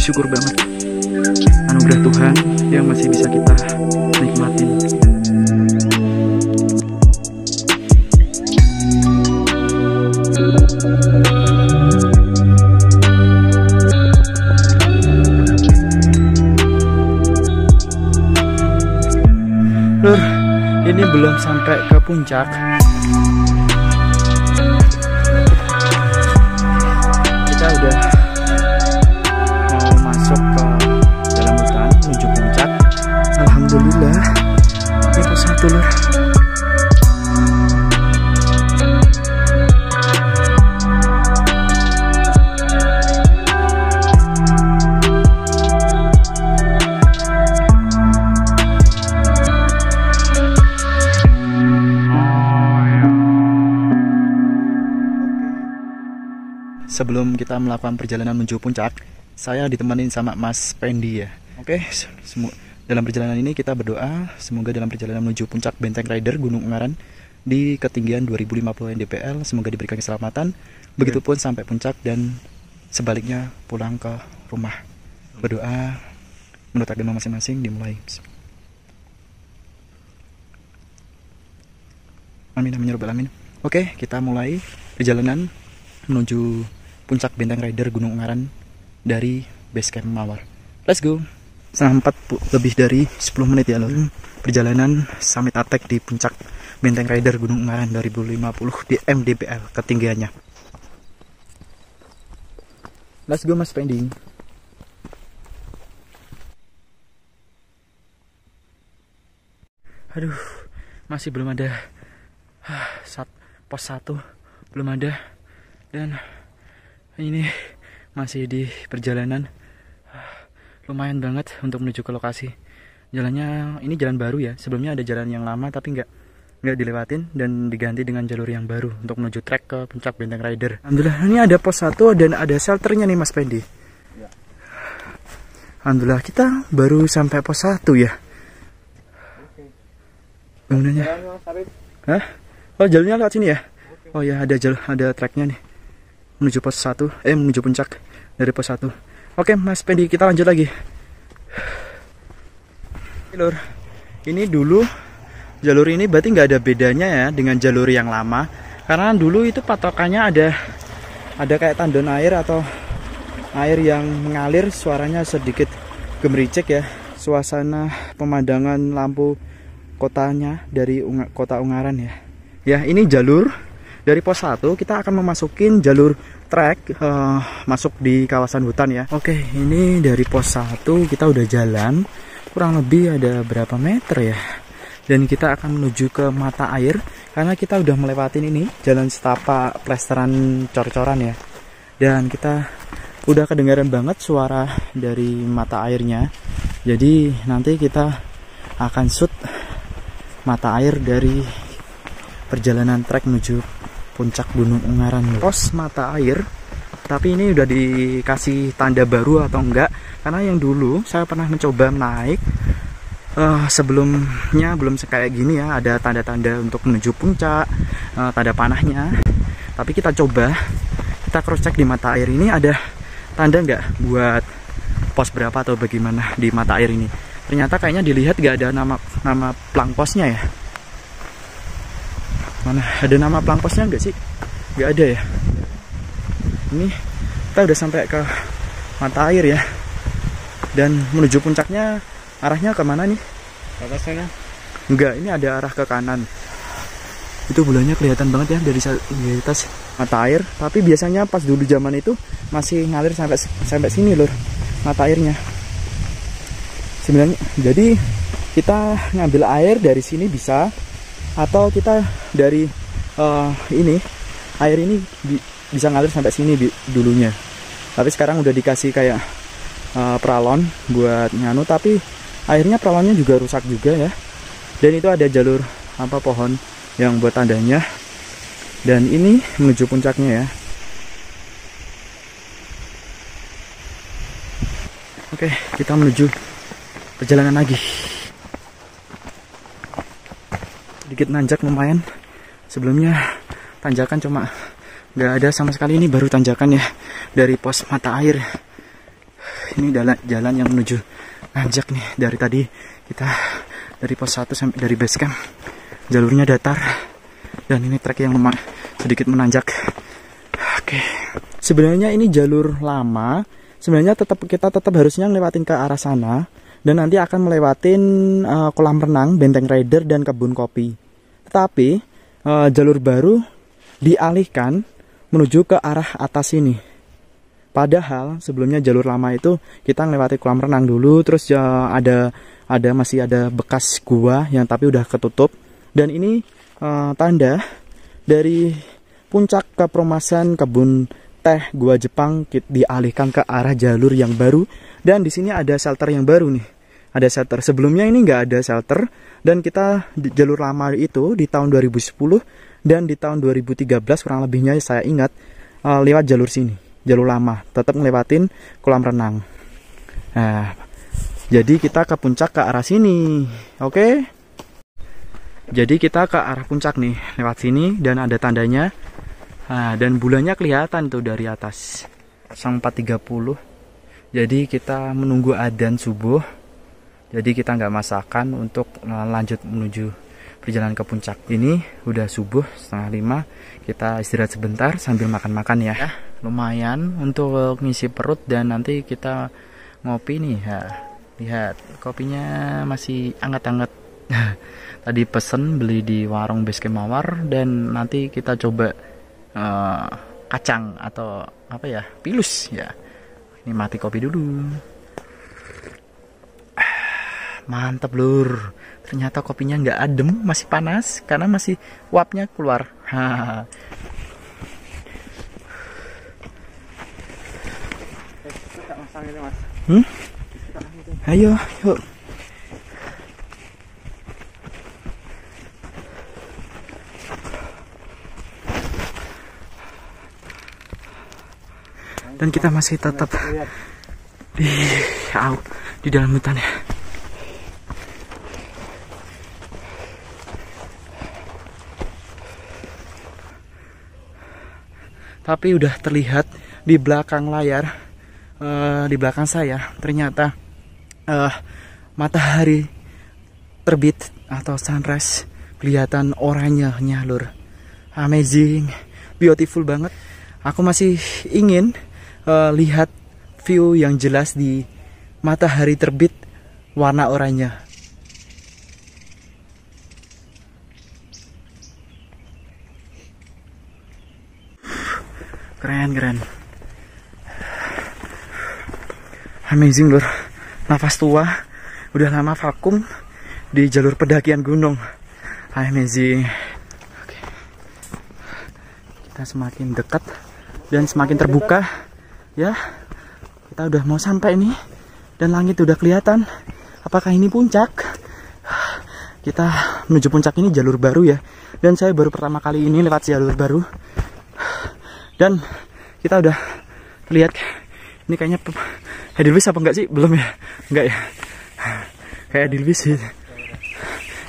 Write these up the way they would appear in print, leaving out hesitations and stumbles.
bersyukur banget anugerah Tuhan yang masih bisa kita nikmatin. Lur, ini belum sampai ke puncak. Kita udah mau masuk ke dalam hutan menuju puncak. Alhamdulillah, ini pos 1, Lur. Sebelum kita melakukan perjalanan menuju puncak, saya ditemani sama Mas Pendi ya. Oke, dalam perjalanan ini kita berdoa semoga dalam perjalanan menuju puncak Benteng Rider Gunung Ungaran di ketinggian 2050 mdpl semoga diberikan keselamatan. Begitupun sampai puncak dan sebaliknya pulang ke rumah. Berdoa menurut agama masing-masing dimulai. Amin amin ya rabbal alamin. Oke, kita mulai perjalanan menuju puncak Benteng Rider Gunung Ungaran dari base camp Mawar. Let's go. Setengah 4 lebih dari 10 menit ya Lur. Perjalanan summit attack di puncak Benteng Rider Gunung Ungaran 2050 di mdpl ketinggiannya. Let's go Mas Pending. Aduh, masih belum ada pos 1 belum ada, dan ini masih di perjalanan lumayan banget untuk menuju ke lokasi. Jalannya ini jalan baru ya, sebelumnya ada jalan yang lama tapi nggak dilewatin dan diganti dengan jalur yang baru untuk menuju trek ke puncak Benteng Rider. Alhamdulillah ini ada pos 1 dan ada shelternya nih Mas Pendi ya. Alhamdulillah kita baru sampai pos 1 ya. Bangunannya hah? Oh jalannya lewat sini ya. Oh ya ada treknya nih menuju pos 1, menuju puncak dari pos 1. Oke Mas Pendi, kita lanjut lagi. Lur, ini dulu jalur ini berarti nggak ada bedanya ya dengan jalur yang lama, karena dulu itu patokannya ada kayak tandon air atau air yang mengalir, suaranya sedikit gemericik ya. Suasana pemandangan lampu kotanya dari kota Ungaran ya. Ya ini jalur dari pos 1 kita akan memasukin jalur trek masuk di kawasan hutan ya. Oke, ini dari pos 1 kita udah jalan kurang lebih ada berapa meter ya. Dan kita akan menuju ke mata air karena kita udah melewatin ini jalan setapak plesteran cor-coran ya. Dan kita udah kedengaran banget suara dari mata airnya. Jadi nanti kita akan shoot mata air dari perjalanan trek menuju puncak Gunung Ungaran. Pos mata air, tapi ini udah dikasih tanda baru atau enggak, karena yang dulu saya pernah mencoba naik sebelumnya belum kayak gini ya, ada tanda-tanda untuk menuju puncak, tanda panahnya. Tapi kita coba, kita cross check di mata air ini ada tanda nggak buat pos berapa atau bagaimana di mata air ini. Ternyata kayaknya dilihat nggak ada nama plang posnya ya. Mana ada nama plang posnya nggak sih? Nggak ada ya. Ini kita udah sampai ke mata air ya, dan menuju puncaknya arahnya ke mana nih? Ke atas sana? Enggak, ini ada arah ke kanan. Itu bulannya kelihatan banget ya dari atas mata air. Tapi biasanya pas dulu zaman itu masih ngalir sampai sini Lur, mata airnya. Sebenarnya jadi kita ngambil air dari sini bisa, atau kita dari air ini bisa ngalir sampai sini dulunya. Tapi sekarang udah dikasih kayak pralon buat nganu, tapi airnya pralonnya juga rusak juga ya. Dan itu ada jalur pohon yang buat tandanya. Dan ini menuju puncaknya ya. Oke, kita menuju perjalanan lagi. Sedikit nanjak lumayan. Sebelumnya tanjakan cuma nggak ada sama sekali, ini baru tanjakan ya dari pos mata air. Ini jalan yang menuju nanjak nih. Dari tadi kita dari pos 1 sampai dari base camp jalurnya datar, dan ini trek yang sedikit menanjak. Oke. Sebenarnya ini jalur lama. Sebenarnya kita tetap harusnya ngelewatin ke arah sana, dan nanti akan melewatin kolam renang, benteng rider, dan kebun kopi. Tetapi jalur baru dialihkan menuju ke arah atas ini. Padahal sebelumnya jalur lama itu kita melewati kolam renang dulu, terus masih ada bekas gua yang tapi udah ketutup. Dan ini tanda dari puncak ke perumahan kebun teh Gua Jepang dialihkan ke arah jalur yang baru. Dan di sini ada shelter yang baru nih. Ada shelter. Sebelumnya ini nggak ada shelter, dan kita di jalur lama itu di tahun 2010 dan di tahun 2013 kurang lebihnya saya ingat lewat jalur sini. Jalur lama tetap ngelewatin kolam renang. Nah, jadi kita ke puncak ke arah sini. Oke. Jadi kita ke arah puncak nih lewat sini, dan ada tandanya. Nah, dan bulannya kelihatan tuh dari atas. 4.30. Jadi kita menunggu adzan subuh. Jadi kita nggak masakan untuk lanjut menuju perjalanan ke puncak. Ini udah subuh 4:30. Kita istirahat sebentar sambil makan-makan ya. Lumayan untuk ngisi perut, dan nanti kita ngopi nih ya. Lihat kopinya masih anget-anget. Tadi pesen beli di warung Basecamp Mawar, dan nanti kita coba kacang atau apa ya, pilus ya. Ini mati kopi dulu. Mantap lur. Ternyata kopinya nggak adem, masih panas karena masih uapnya keluar. Ayo, yuk. Dan kita masih tetap di dalam hutan ya. Tapi udah terlihat di belakang layar, di belakang saya ternyata matahari terbit atau sunrise, kelihatan oranyenya lur. Amazing, beautiful banget. Aku masih ingin lihat view yang jelas di matahari terbit warna oranye. Keren. Amazing lur. Nafas tua. Udah lama vakum di jalur pendakian gunung. Amazing. Oke. Kita semakin dekat dan semakin terbuka. Ya. Kita udah mau sampai nih. Dan langit udah kelihatan. Apakah ini puncak? Kita menuju puncak ini jalur baru ya. Dan saya baru pertama kali ini lewat jalur baru. Dan kita udah lihat, ini kayaknya Edelweiss apa enggak sih? Belum ya? Enggak ya? Kayak Edelweiss sih.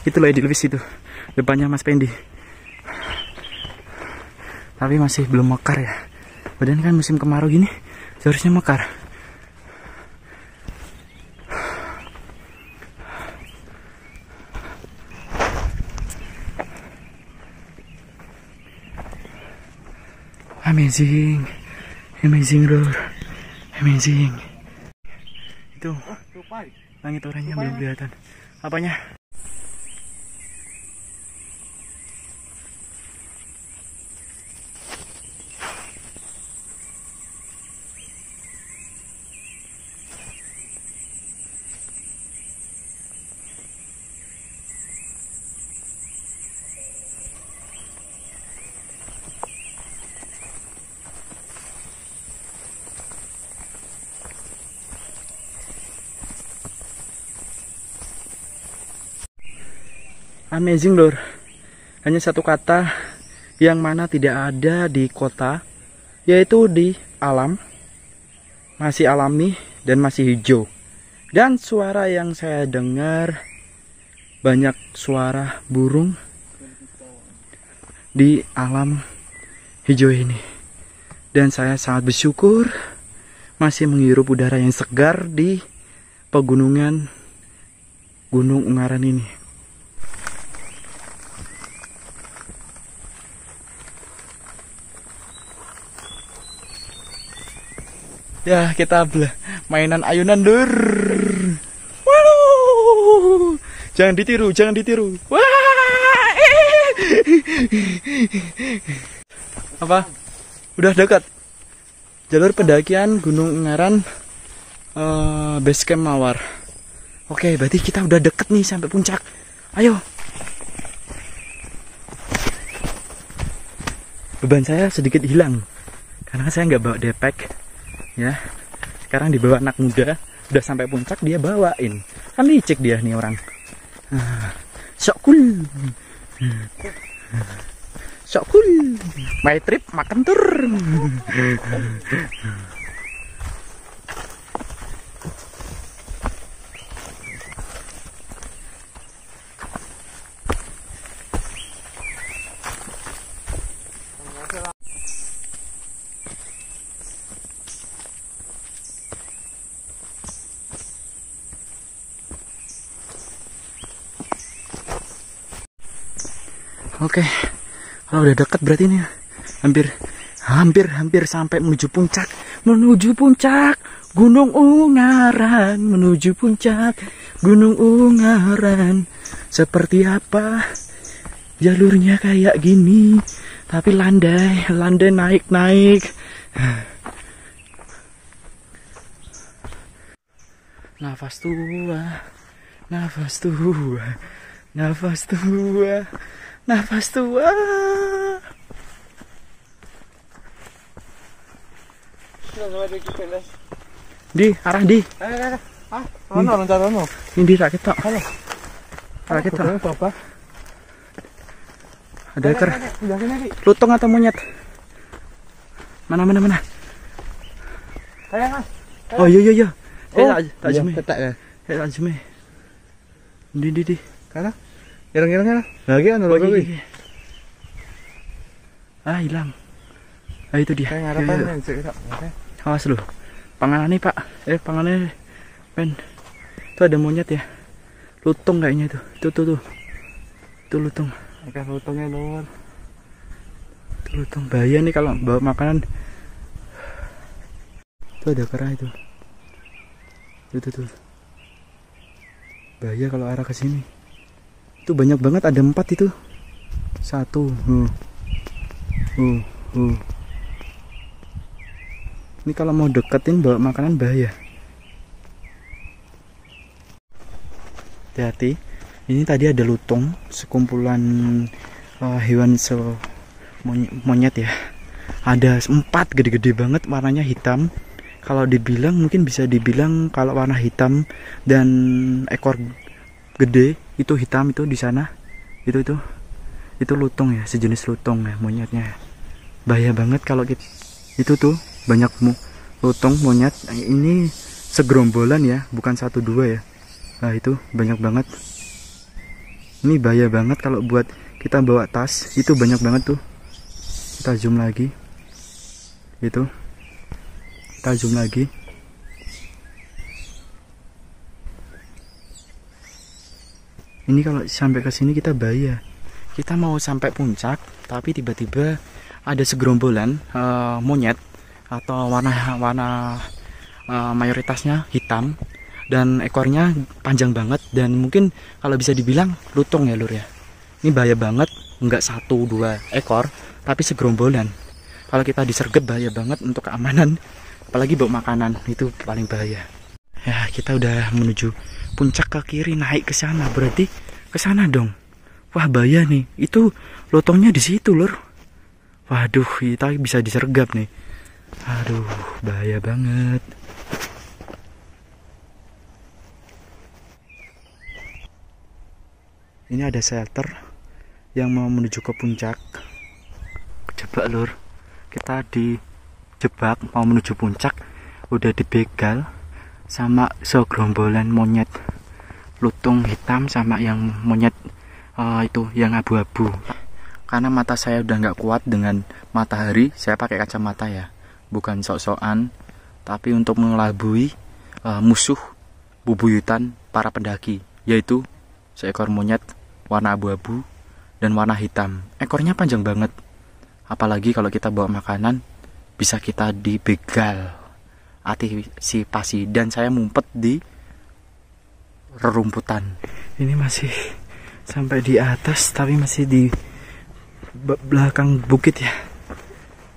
Itulah Edelweiss itu. Depannya Mas Pendi. Tapi masih belum mekar ya. Badan kan musim kemarau gini, seharusnya mekar. Amazing lur, amazing. Itu langit oranye belum kelihatan. Apanya? Amazing lur. Hanya satu kata yang mana tidak ada di kota, yaitu di alam. Masih alami dan masih hijau. Dan suara yang saya dengar, banyak suara burung di alam hijau ini. Dan saya sangat bersyukur masih menghirup udara yang segar di pegunungan Gunung Ungaran ini. Ya, kita mainan ayunan, Lur. Wow. Jangan ditiru, jangan ditiru. Wah. Apa? Udah dekat. Jalur pendakian Gunung Ungaran, base camp Mawar. Oke, berarti kita udah deket nih sampai puncak. Ayo. Beban saya sedikit hilang karena saya nggak bawa depek. Ya, sekarang dibawa anak muda. Udah sampai puncak dia bawain. Kan licik dia nih orang. Sok cool. Sok cool. My trip makan tur. Oke, kalau udah dekat berarti ini hampir sampai menuju puncak Gunung Ungaran, menuju puncak Gunung Ungaran. Seperti apa jalurnya kayak gini, tapi landai naik. Nafas tua. Di arah di. Ini rakit tok. Rakit tok. Ada ker. Lutung atau monyet? Mana? Oh iya. Tak jeme. Tak jeme. Di. Kana? Ireng-ireng lagi kan lagi. Hilang. Itu dia. Awas lu. Panganan nih, Pak. Panganan pen. Itu ada monyet ya. Lutung kayaknya itu. Tuh. Itu lutung. Ikan lutungnya Lur. Itu lutung. Bahaya nih kalau bawa makanan. Itu ada kera itu. Tuh. Bahaya kalau arah ke sini. Itu banyak banget, ada 4 itu. 1. Ini kalau mau deketin bawa makanan bahaya. Hati-hati. Ini tadi ada lutung, sekumpulan hewan monyet ya. Ada 4 gede-gede banget, warnanya hitam. Kalau dibilang mungkin bisa dibilang kalau warna hitam dan ekor gede itu hitam itu di sana. Itu lutung ya, sejenis lutung ya monyetnya. Bahaya banget kalau kita itu tuh banyak lutung monyet. Ini segerombolan ya, bukan 1-2 ya. Nah, itu banyak banget. Ini bahaya banget kalau buat kita bawa tas. Itu banyak banget tuh. Kita zoom lagi. Itu. Kita zoom lagi. Ini kalau sampai ke sini kita bahaya. Kita mau sampai puncak, tapi tiba-tiba ada segerombolan monyet atau warna mayoritasnya hitam dan ekornya panjang banget, dan mungkin kalau bisa dibilang lutung ya Lur ya. Ini bahaya banget, enggak 1-2 ekor, tapi segerombolan. Kalau kita disergap bahaya banget untuk keamanan, apalagi bawa makanan, itu paling bahaya. Ya, kita udah menuju puncak ke kiri, naik ke sana, berarti ke sana dong. Wah, bahaya nih. Itu lotongnya di situ, Lur. Waduh, kita bisa disergap nih. Aduh, bahaya banget. Ini ada shelter yang mau menuju ke puncak. Kejebak, Lur. Kita dijebak mau menuju puncak, udah dibegal sama segerombolan monyet lutung hitam sama yang monyet itu yang abu-abu. Karena mata saya udah nggak kuat dengan matahari, saya pakai kacamata ya, bukan sok-sokan. tapi untuk mengelabui musuh bubuyutan para pendaki, yaitu seekor monyet warna abu-abu dan warna hitam. Ekornya panjang banget, apalagi kalau kita bawa makanan bisa kita dibegal, antisipasi. Dan saya ngumpet di rerumputan. Ini masih sampai di atas, tapi masih di belakang bukit ya.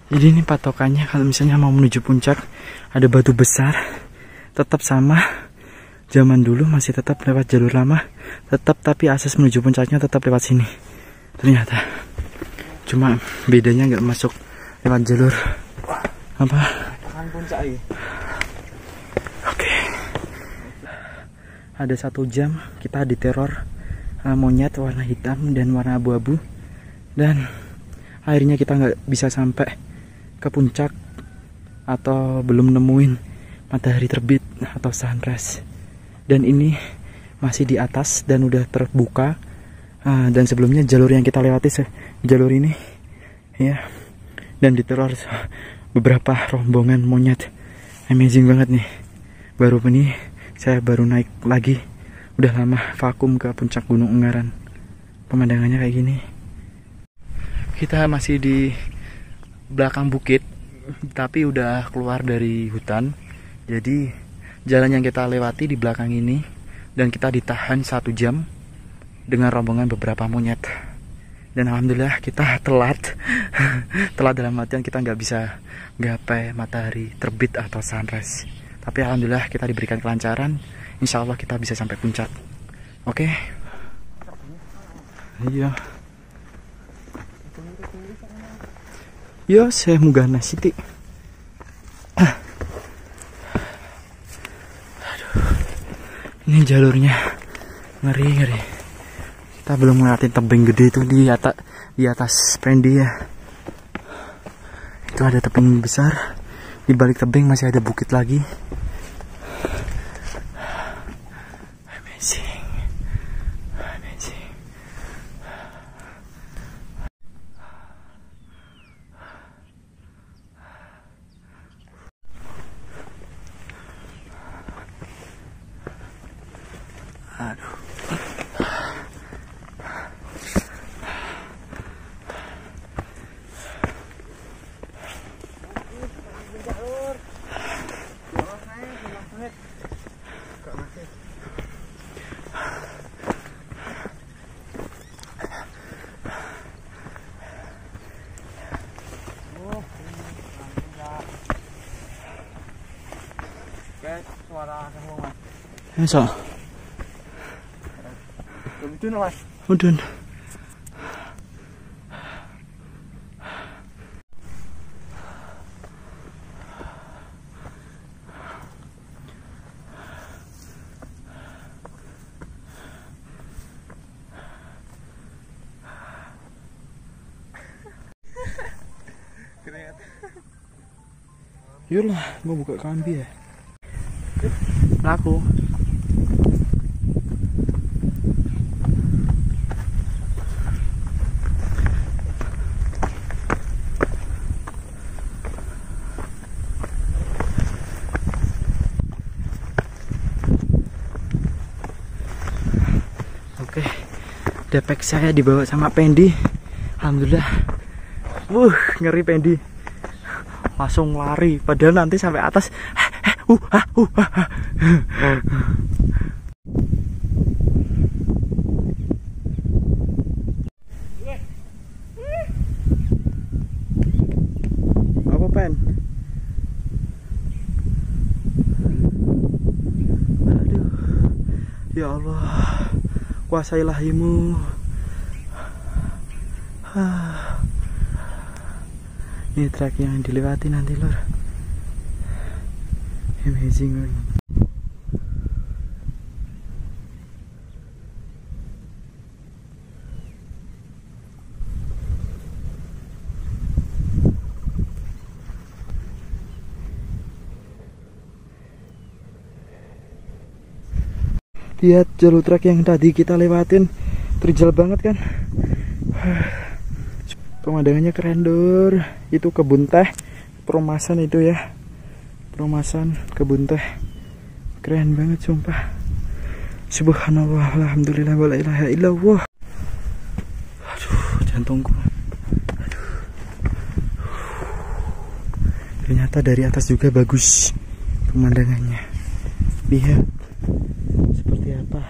Jadi ini patokannya kalau misalnya mau menuju puncak, ada batu besar, tetap sama. Zaman dulu masih tetap lewat jalur lama, tetap, tapi akses menuju puncaknya tetap lewat sini. Ternyata cuma bedanya nggak masuk lewat jalur apa? Puncak ya. Oke. Ada 1 jam kita diteror monyet warna hitam dan warna abu-abu, dan akhirnya kita nggak bisa sampai ke puncak atau belum nemuin matahari terbit atau sunrise. Dan ini masih di atas dan udah terbuka. Dan sebelumnya jalur yang kita lewati jalur ini ya, dan diteror beberapa rombongan monyet. Amazing banget nih. Saya baru naik lagi, udah lama vakum ke puncak Gunung Ungaran. Pemandangannya kayak gini. Kita masih di belakang bukit, tapi udah keluar dari hutan. Jadi jalan yang kita lewati di belakang ini, dan kita ditahan 1 jam dengan rombongan beberapa monyet. Dan alhamdulillah kita telat. Telat dalam artian kita nggak bisa gapai matahari terbit atau sunrise. Tapi alhamdulillah kita diberikan kelancaran. Insya Allah kita bisa sampai puncak. Oke. Iya. Yo, saya munggah Siti. Aduh. Ini jalurnya ngeri. Kita belum ngeliatin tebing gede itu di atas Pendi ya. Itu ada tebing besar. Di balik tebing masih ada bukit lagi. Amazing. Aduh. Suara kamu mas. Eso. Udun mas. Udun. Yolah, mau buka kambi ya. Laku. Oke, depek saya dibawa sama Pendi. Alhamdulillah. Ngeri Pendi. Langsung lari, padahal nanti sampai atas apa Pen? Aduh, ya Allah, kuasa ilahimu. Ini trek yang dilewati nanti lor. Amazing lor. Lihat jalur trek yang tadi kita lewatin, terjal banget kan. Pemandangannya keren Dor. Itu kebun teh Perumasan itu ya. Perumasan kebun teh. Keren banget sumpah. Subhanallah, alhamdulillah, wala ilaha illallah. Aduh, jantungku. Aduh. Ternyata dari atas juga bagus pemandangannya. Lihat seperti apa.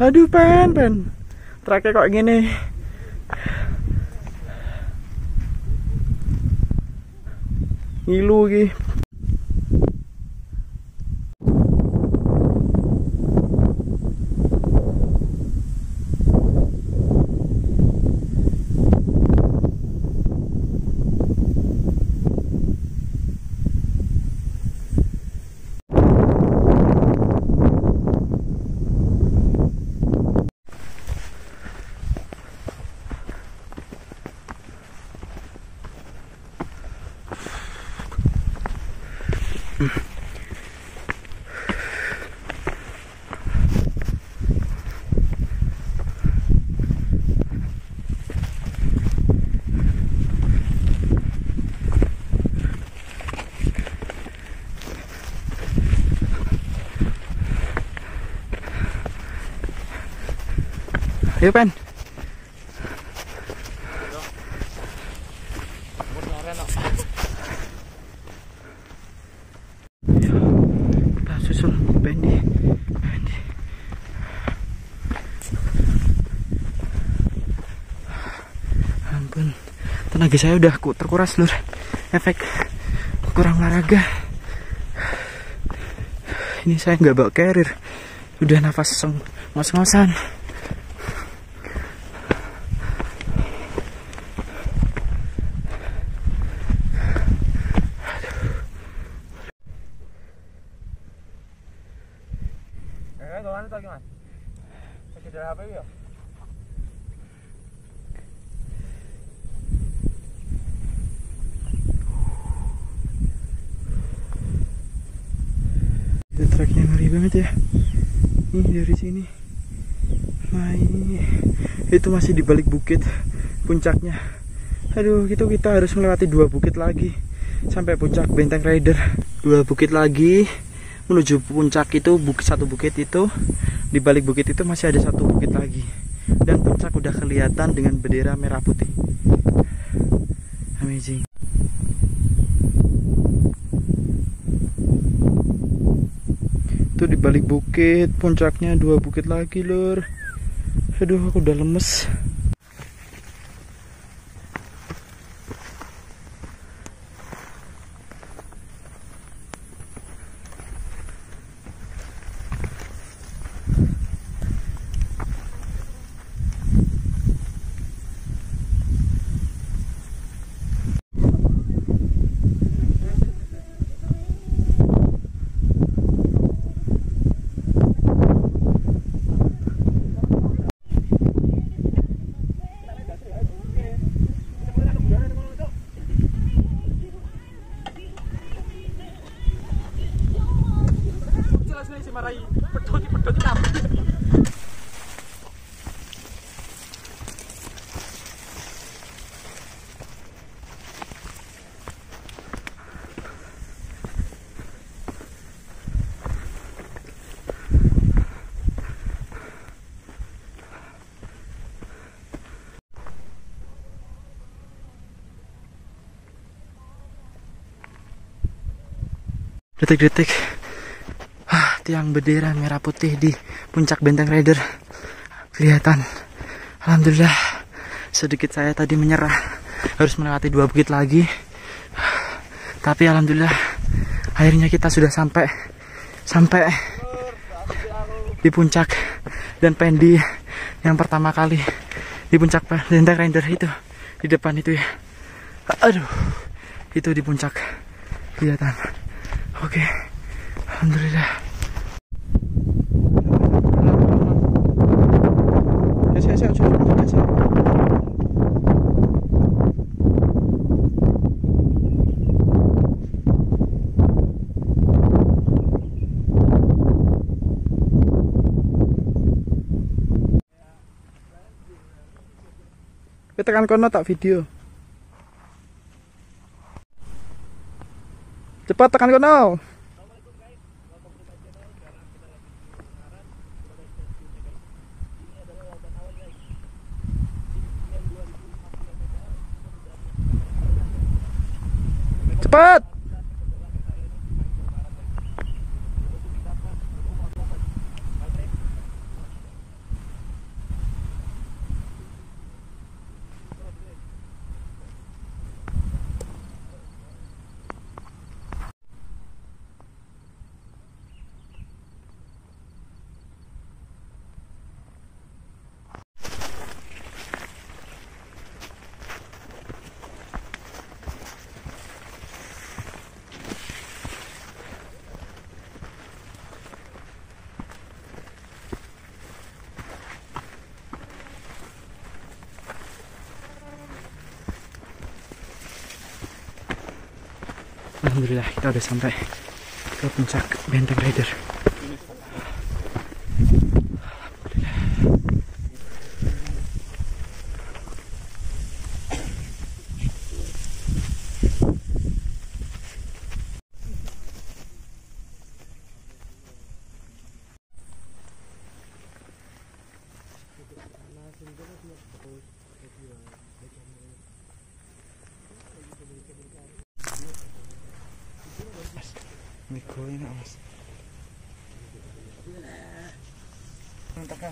Aduh pen traknya kok gini. Ngilu lagi. Ayo pen. Kita susul Pendi. Ampun, tenaga saya udah terkuras lur. Efek kurang olahraga. Ini saya nggak bawa carrier. Udah nafas ngos-ngosan. Gimana tuh gimana? Pakai dari HP ya? Itu treknya ngeri banget ya. Nih dari sini. Nah ini itu masih di balik bukit puncaknya. Aduh, gitu kita harus melewati 2 bukit lagi sampai puncak Benteng Rider. 2 bukit lagi menuju puncak itu, satu bukit itu, di balik bukit itu masih ada 1 bukit lagi, dan puncak udah kelihatan dengan bendera merah putih. Amazing. Itu di balik bukit puncaknya 2 bukit lagi lur. Aduh, aku udah lemes. Detik-detik tiang bendera merah putih di puncak Benteng Rider kelihatan. Alhamdulillah, sedikit saya tadi menyerah, harus melewati 2 bukit lagi, tapi alhamdulillah akhirnya kita sudah sampai di puncak. Dan Pendi yang pertama kali di puncak Benteng Rider itu di depan itu ya, aduh, itu di puncak kelihatan. Oke, alhamdulillah. sih, aja sih. Tekan kono tak video. Cepat tekan kono. Cepat. Alhamdulillah kita udah sampai ke puncak Benteng Rider. Mikro ini mas. Tekan.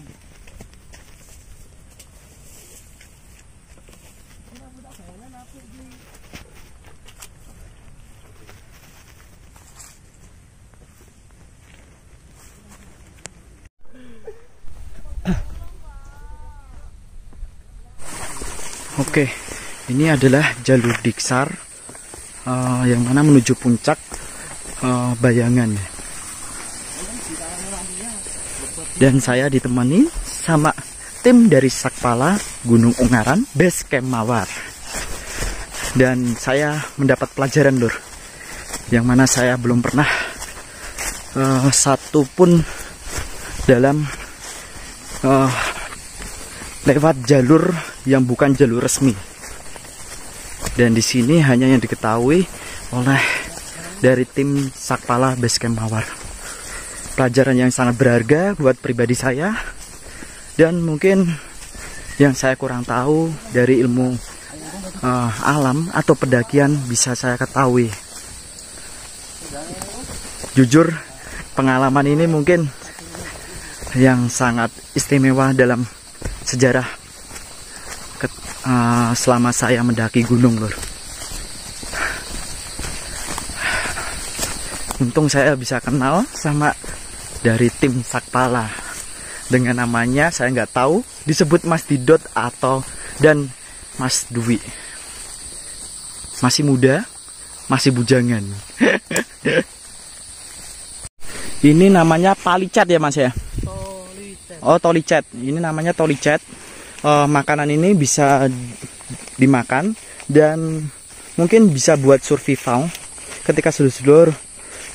Oke, ini adalah jalur Diksar yang mana menuju puncak Bayangan. Dan saya ditemani sama tim dari Sakpala Gunung Ungaran Base Camp Mawar. Dan saya mendapat pelajaran lur, yang mana saya belum pernah satu pun dalam lewat jalur yang bukan jalur resmi. Dan di sini hanya yang diketahui oleh dari tim Sakpala Base Camp Mawar. Pelajaran yang sangat berharga buat pribadi saya, dan mungkin yang saya kurang tahu dari ilmu alam atau pendakian bisa saya ketahui. Jujur, pengalaman ini mungkin yang sangat istimewa dalam sejarah selama saya mendaki gunung lur. Untung saya bisa kenal sama dari tim Sakpala. Dengan namanya saya nggak tahu disebut Mas Didot atau dan Mas Dwi. Masih muda, masih bujangan. Ini namanya palicet ya mas ya? Tolicet. Oh tolicet, ini namanya tolicet. Makanan ini bisa dimakan dan mungkin bisa buat survival ketika sedulur-sedulur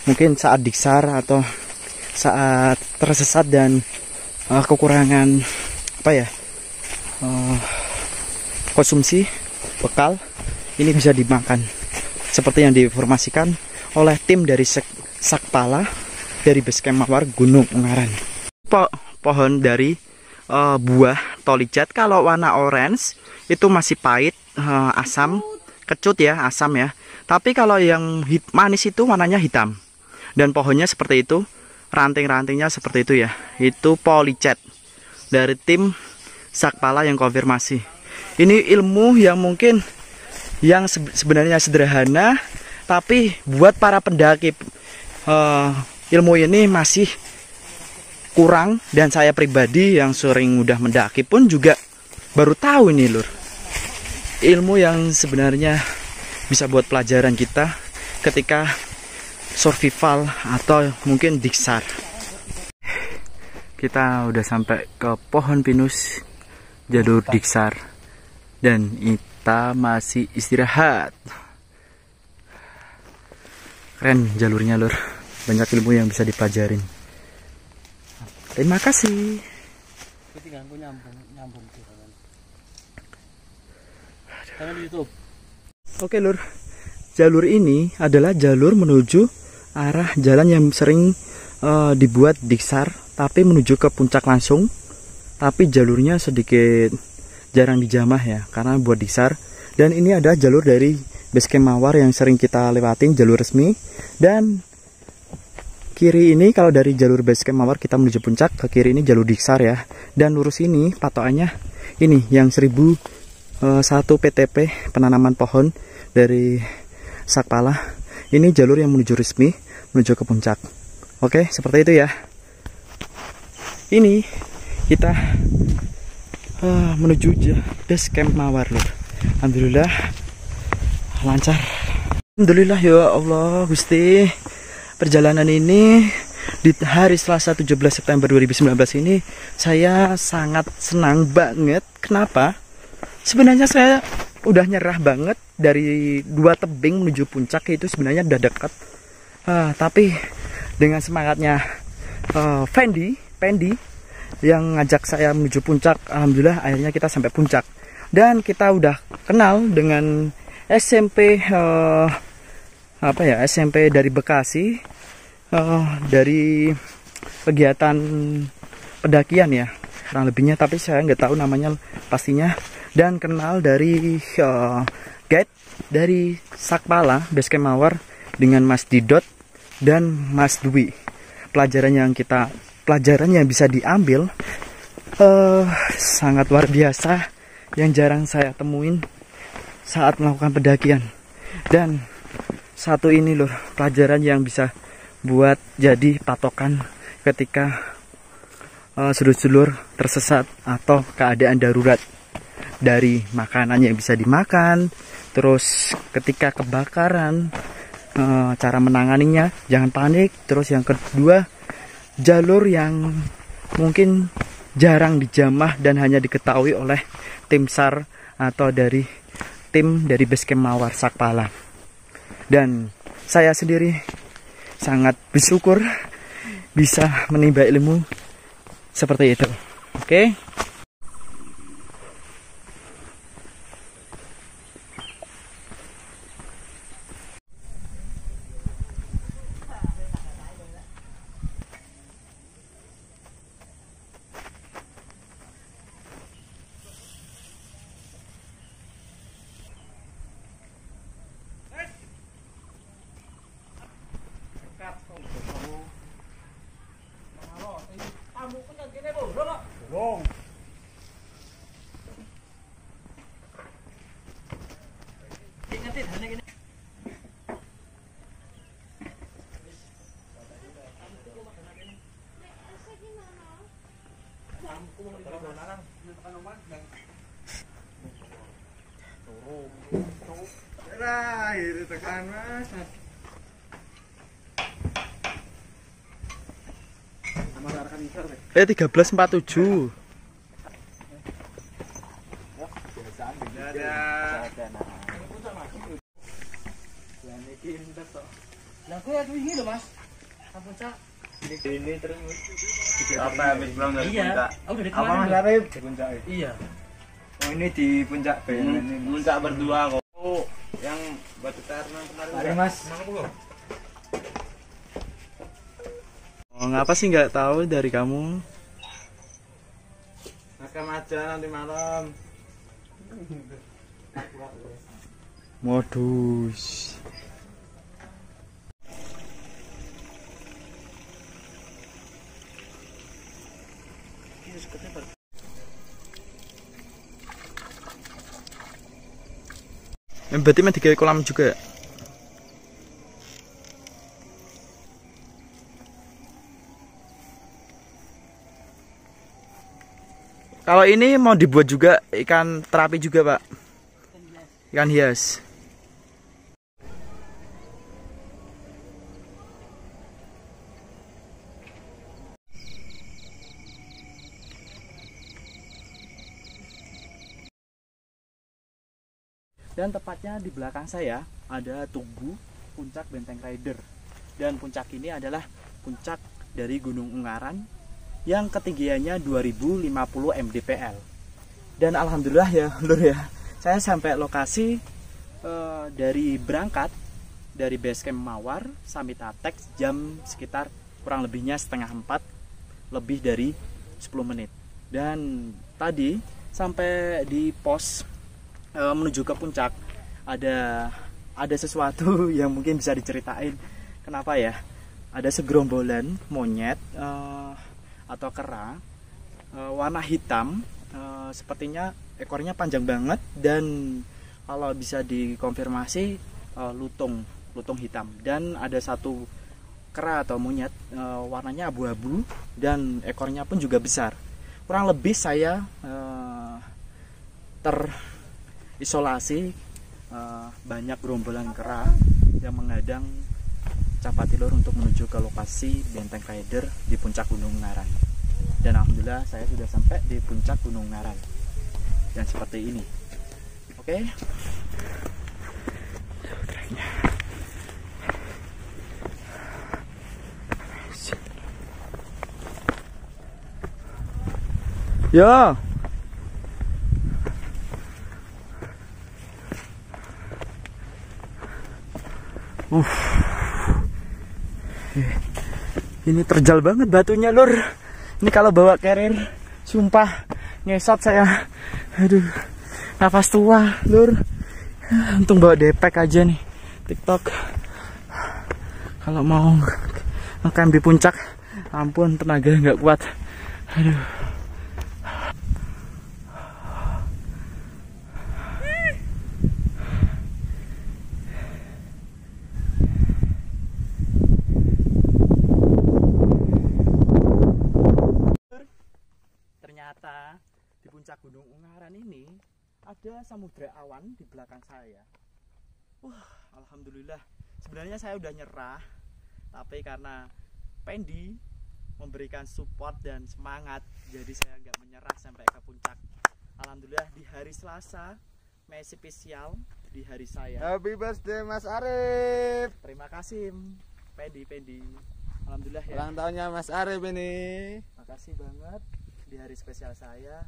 mungkin saat diksar atau saat tersesat dan kekurangan konsumsi bekal, ini bisa dimakan seperti yang diinformasikan oleh tim dari Sakpala dari Base Camp Mawar Gunung Ungaran. Pohon dari buah tolicet kalau warna orange itu masih pahit, asam, kecut ya, asam ya. Tapi kalau yang manis itu warnanya hitam. Dan pohonnya seperti itu, ranting-rantingnya seperti itu ya. Itu policet dari tim Sakpala yang konfirmasi. Ini ilmu yang mungkin yang sebenarnya sederhana, tapi buat para pendaki ilmu ini masih kurang. Dan saya pribadi yang sering udah mendaki pun juga baru tahu ini lur. Ilmu yang sebenarnya bisa buat pelajaran kita ketika survival atau mungkin diksar. Kita udah sampai ke pohon pinus jalur Diksar. Dan kita masih istirahat. Keren jalurnya lur. Banyak ilmu yang bisa dipelajarin. Terima kasih. Oke lur. Jalur ini adalah jalur menuju arah jalan yang sering dibuat Diksar, tapi menuju ke puncak langsung. Tapi jalurnya sedikit jarang dijamah ya, karena buat Diksar. Dan ini ada jalur dari Basecamp Mawar yang sering kita lewatin, jalur resmi. Dan kiri ini kalau dari jalur Basecamp Mawar kita menuju puncak, ke kiri ini jalur Diksar ya. Dan lurus ini patokannya ini yang 1001 PTP penanaman pohon dari Sakpala. Ini jalur yang menuju resmi, menuju ke puncak. Oke, seperti itu ya. Ini kita menuju Basecamp Mawar lur. Alhamdulillah lancar. Alhamdulillah ya Allah Gusti. Perjalanan ini di hari Selasa 17 September 2019 ini saya sangat senang banget. Kenapa? Sebenarnya saya udah nyerah banget dari 2 tebing menuju puncak, itu sebenarnya udah dekat. Tapi dengan semangatnya Fendi yang ngajak saya menuju puncak, alhamdulillah akhirnya kita sampai puncak. Dan kita udah kenal dengan SMP SMP dari Bekasi, dari kegiatan pendakian ya kurang lebihnya, tapi saya nggak tahu namanya pastinya. Dan kenal dari guide dari Sakpala Basecamp Mawar dengan Mas Didot dan Mas Dwi. Pelajaran yang bisa diambil sangat luar biasa, yang jarang saya temuin saat melakukan pendakian. Dan satu ini loh pelajaran yang bisa buat jadi patokan ketika sedulur tersesat atau keadaan darurat. Dari makanan yang bisa dimakan, terus ketika kebakaran, cara menanganinya, jangan panik. Terus yang kedua, jalur yang mungkin jarang dijamah dan hanya diketahui oleh tim SAR atau dari tim dari Basecamp Mawar Sakpala. Dan saya sendiri sangat bersyukur bisa menimba ilmu seperti itu. Oke. Tekan Mas. 1347. Ini terus apa habis pulang dari puncak? Apa Mas Arif? Di puncak. Iya. Oh ini di puncak ini. Puncak berdua kok. Oh, yang Batu Karna kemarin. Mari Mas. Oh, ngapa sih nggak tahu dari kamu? Rekam aja nanti malam. Modus. Berarti mah digawe kolam juga. Kalau ini mau dibuat juga ikan terapi juga, Pak. Ikan hias. Dan tepatnya di belakang saya ada Tugu puncak Benteng Rider. Dan puncak ini adalah puncak dari Gunung Ungaran yang ketinggiannya 2050 mdpl. Dan alhamdulillah ya lur ya, saya sampai lokasi dari berangkat dari basecamp Mawar Summit Atex jam sekitar kurang lebihnya setengah 4, lebih dari 10 menit. Dan tadi sampai di pos menuju ke puncak ada sesuatu yang mungkin bisa diceritain. Kenapa ya? Ada segerombolan monyet atau kera warna hitam, sepertinya ekornya panjang banget, dan kalau bisa dikonfirmasi lutung hitam. Dan ada satu kera atau monyet warnanya abu-abu dan ekornya pun juga besar. Kurang lebih saya terisolasi banyak gerombolan kera yang menghadang Capatilur untuk menuju ke lokasi Benteng Rider di puncak Gunung Ungaran. Dan alhamdulillah saya sudah sampai di puncak Gunung Ungaran. Dan seperti ini. Oke. Ya. Ini terjal banget batunya lur. Ini kalau bawa carrier sumpah ngesot saya. Aduh, nafas tua lur. Untung bawa depek aja nih TikTok. Kalau mau ngecamp di puncak, ampun tenaga nggak kuat. Aduh. Ternyata di puncak Gunung Ungaran ini ada samudra awan di belakang saya. Alhamdulillah. Sebenarnya saya udah nyerah, tapi karena Pendi memberikan support dan semangat, jadi saya nggak menyerah sampai ke puncak. Alhamdulillah di hari Selasa, Mei spesial di hari saya. Happy birthday Mas Arif. Terima kasih Pendi. Alhamdulillah ya. Ulang tahunnya Mas Arif ini. Makasih banget. Di hari spesial saya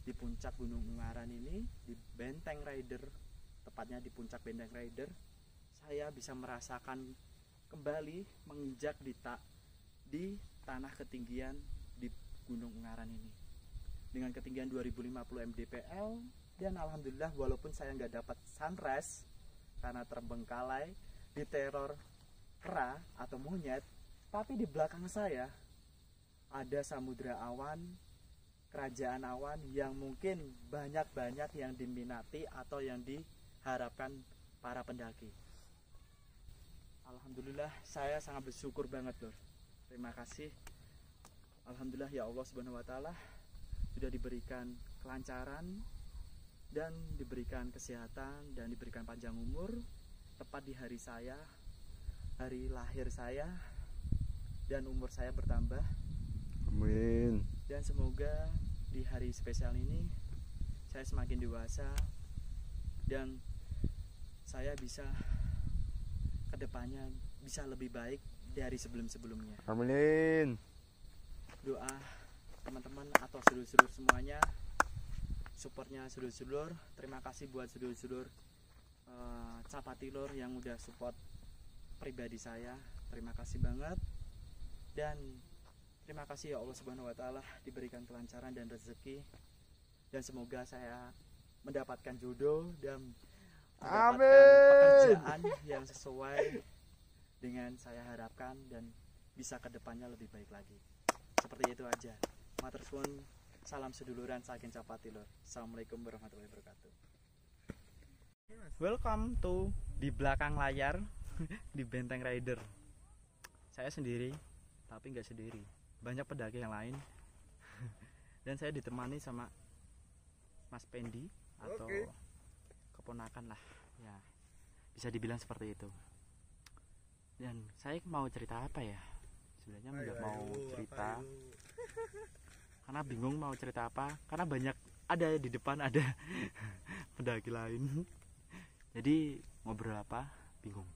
di puncak Gunung Ungaran ini, di Benteng Rider, tepatnya di puncak Benteng Rider, saya bisa merasakan kembali menginjak di tanah ketinggian di Gunung Ungaran ini dengan ketinggian 2050 mdpl. Dan alhamdulillah walaupun saya nggak dapat sunrise karena terbengkalai di teror kera atau monyet, tapi di belakang saya ada samudra awan, kerajaan awan yang mungkin banyak yang diminati atau yang diharapkan para pendaki. Alhamdulillah saya sangat bersyukur banget lor. Terima kasih. Alhamdulillah ya Allah Subhanahu wa taala sudah diberikan kelancaran dan diberikan kesehatan dan diberikan panjang umur tepat di hari saya, hari lahir saya, dan umur saya bertambah. Amin. Dan semoga di hari spesial ini saya semakin dewasa dan saya bisa kedepannya bisa lebih baik dari sebelumnya. Amin. Doa teman-teman atau sedulur-sedulur semuanya, supportnya sedulur-sedulur. Terima kasih buat sedulur-sedulur Capatilur yang udah support pribadi saya. Terima kasih banget. Dan terima kasih ya Allah Subhanahu wa taala diberikan kelancaran dan rezeki, dan semoga saya mendapatkan jodoh dan mendapatkan pekerjaan yang sesuai dengan saya harapkan dan bisa kedepannya lebih baik lagi. Seperti itu aja. Matur suwun, salam seduluran saking Capatilur. Assalamualaikum warahmatullahi wabarakatuh. Welcome to di belakang layar di Benteng Rider. Saya sendiri, tapi nggak sendiri. Banyak pendaki yang lain. Dan saya ditemani sama Mas Pendi atau keponakan lah ya, bisa dibilang seperti itu. Dan saya mau cerita apa ya, sebenarnya nggak mau cerita karena bingung mau cerita apa, karena banyak ada di depan ada pendaki lain. Jadi ngobrol apa? Bingung.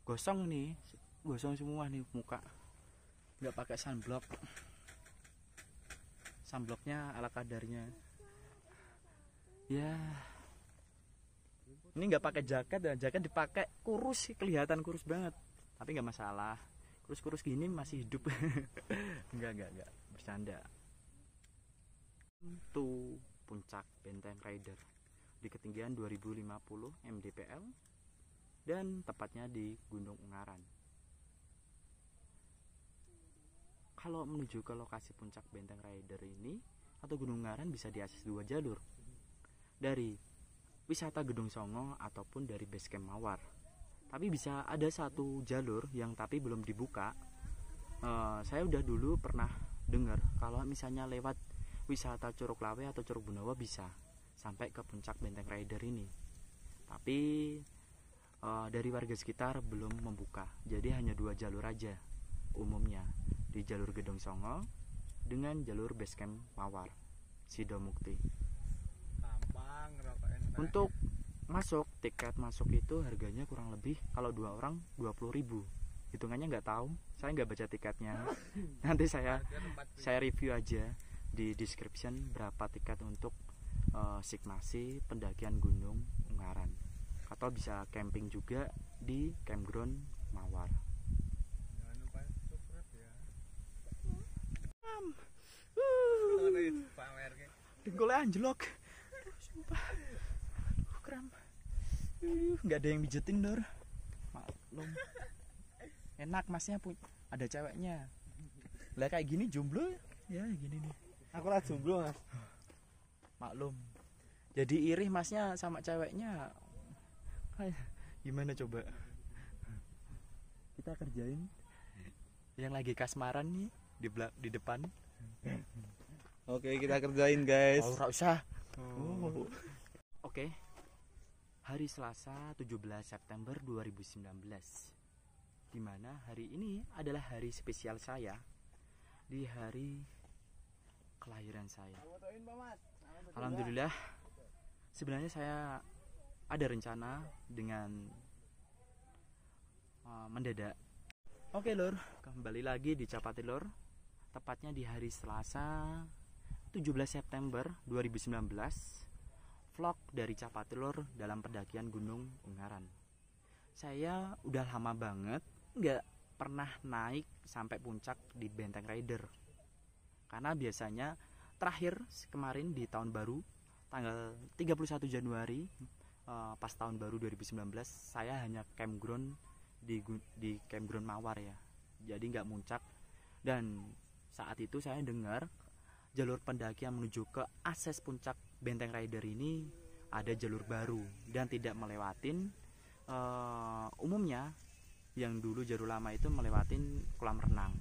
Gosong nih, gosong semua nih muka. Nggak pakai sunblock. Sunblocknya ala kadarnya. Ya. Ini nggak pakai jaket ya, jaket dipakai kurus sih, kelihatan kurus banget. Tapi nggak masalah. Kurus-kurus gini masih hidup. Enggak, bercanda. Itu puncak Benteng Rider di ketinggian 2050 mdpl dan tepatnya di Gunung Ungaran. Kalau menuju ke lokasi puncak Benteng Rider ini atau Gunung Ungaran bisa diakses 2 jalur, dari wisata Gedung Songo ataupun dari Basecamp Mawar. Tapi bisa ada satu jalur yang tapi belum dibuka. Saya udah dulu pernah dengar kalau misalnya lewat wisata Curug Lawe atau Curug Bunawa bisa sampai ke puncak Benteng Rider ini. Tapi dari warga sekitar belum membuka. Jadi hanya 2 jalur aja umumnya, di jalur Gedung Songo dengan jalur Basecamp Mawar Sidomukti. Untuk masuk, tiket masuk itu harganya kurang lebih kalau 2 orang 20.000. Hitungannya nggak tahu, saya nggak baca tiketnya. Nanti saya review aja di description berapa tiket untuk sikmasi pendakian Gunung Ungaran. Atau bisa camping juga di campground Mawar. Jangan lupa subscribe ya. Dengkulnya anjlok. Sumpah. Kram. Nggak ada yang mijetin, Dor. Maklum. Enak masnya ada ceweknya. Lah kayak gini jomblo ya gini nih. Aku lah jomblo, Mas. Maklum. Jadi irih masnya sama ceweknya. Gimana coba? Kita kerjain yang lagi kasmaran nih di depan. Oke, kita kerjain, guys. Oh, enggak usah. Oh. Oke. Hari Selasa 17 September 2019, dimana hari ini adalah hari spesial saya, di hari kelahiran saya. Alhamdulillah, sebenarnya saya ada rencana dengan mendadak. Oke lor, kembali lagi di Capati Lor, tepatnya di hari Selasa 17 September 2019. Vlog dari Capati Lor dalam pendakian Gunung Ungaran. Saya udah lama banget nggak pernah naik sampai puncak di Benteng Rider. Karena biasanya terakhir kemarin di tahun baru tanggal 31 Januari pas tahun baru 2019 saya hanya campground di campground Mawar ya. Jadi nggak muncak, dan saat itu saya dengar jalur pendakian menuju ke akses puncak Benteng Rider ini ada jalur baru dan tidak melewatin umumnya yang dulu jalur lama itu melewatin kolam renang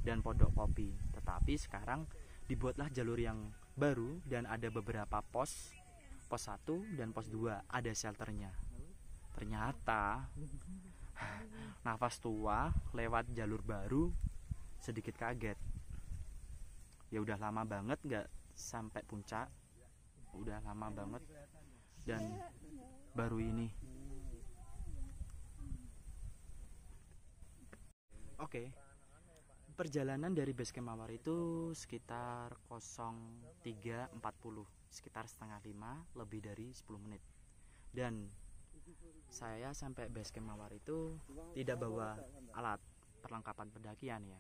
dan pondok kopi. Tetapi sekarang dibuatlah jalur yang baru dan ada beberapa pos 1 dan pos 2 ada shelternya. Ternyata nafas tua lewat jalur baru sedikit kaget. Ya udah lama banget nggak sampai puncak, udah lama banget, dan baru ini. Oke. Perjalanan dari Basecamp Mawar itu sekitar 03.40, sekitar setengah 5, lebih dari 10 menit. Dan saya sampai Basecamp Mawar itu tidak bawa alat perlengkapan pendakian ya,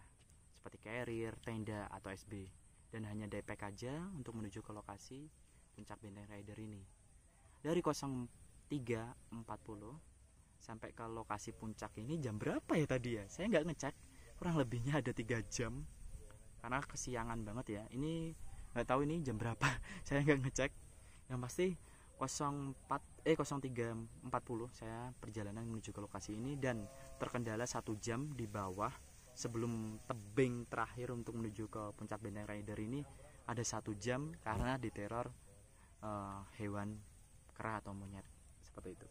seperti carrier, tenda atau SB, dan hanya daypack aja untuk menuju ke lokasi puncak Benteng Rider ini. Dari 03.40 sampai ke lokasi puncak ini jam berapa ya tadi ya? Saya nggak ngecek, kurang lebihnya ada 3 jam karena kesiangan banget ya. Ini nggak tahu ini jam berapa. Saya nggak ngecek. Yang pasti 03.40 saya perjalanan menuju ke lokasi ini, dan terkendala 1 jam di bawah sebelum tebing terakhir untuk menuju ke puncak Benteng Rider ini. Ada 1 jam karena diteror hewan kera atau monyet seperti itu.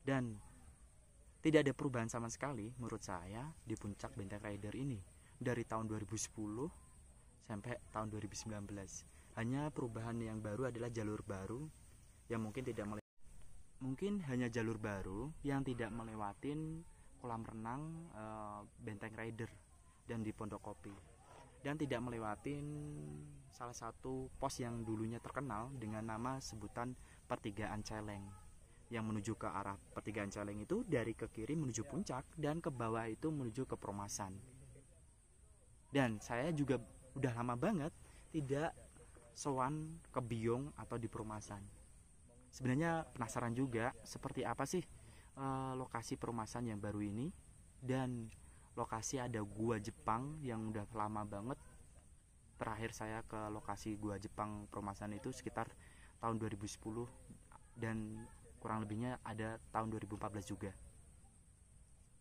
Dan tidak ada perubahan sama sekali menurut saya di puncak Benteng Rider ini dari tahun 2010 sampai tahun 2019. Hanya perubahan yang baru adalah jalur baru yang mungkin hanya jalur baru yang tidak melewatin kolam renang Benteng Rider dan di Pondok Kopi, dan tidak melewatin salah satu pos yang dulunya terkenal dengan nama sebutan Pertigaan Celeng, yang menuju ke arah Pertigaan Celeng itu dari ke kiri menuju puncak dan ke bawah itu menuju ke Perumasan. Dan saya juga udah lama banget tidak sowan ke Biong atau di Perumasan. Sebenarnya penasaran juga seperti apa sih lokasi Perumasan yang baru ini, dan lokasi ada gua Jepang yang udah lama banget. Terakhir saya ke lokasi gua Jepang Perumasan itu sekitar tahun 2010, dan kurang lebihnya ada tahun 2014 juga.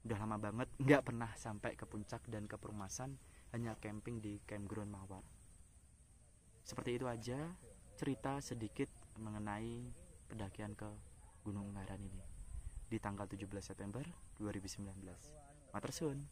Udah lama banget nggak pernah sampai ke puncak dan ke Perumasan, hanya camping di Campground Mawar. Seperti itu aja cerita sedikit mengenai pendakian ke Gunung Ungaran ini di tanggal 17 September 2019. Matur suwun.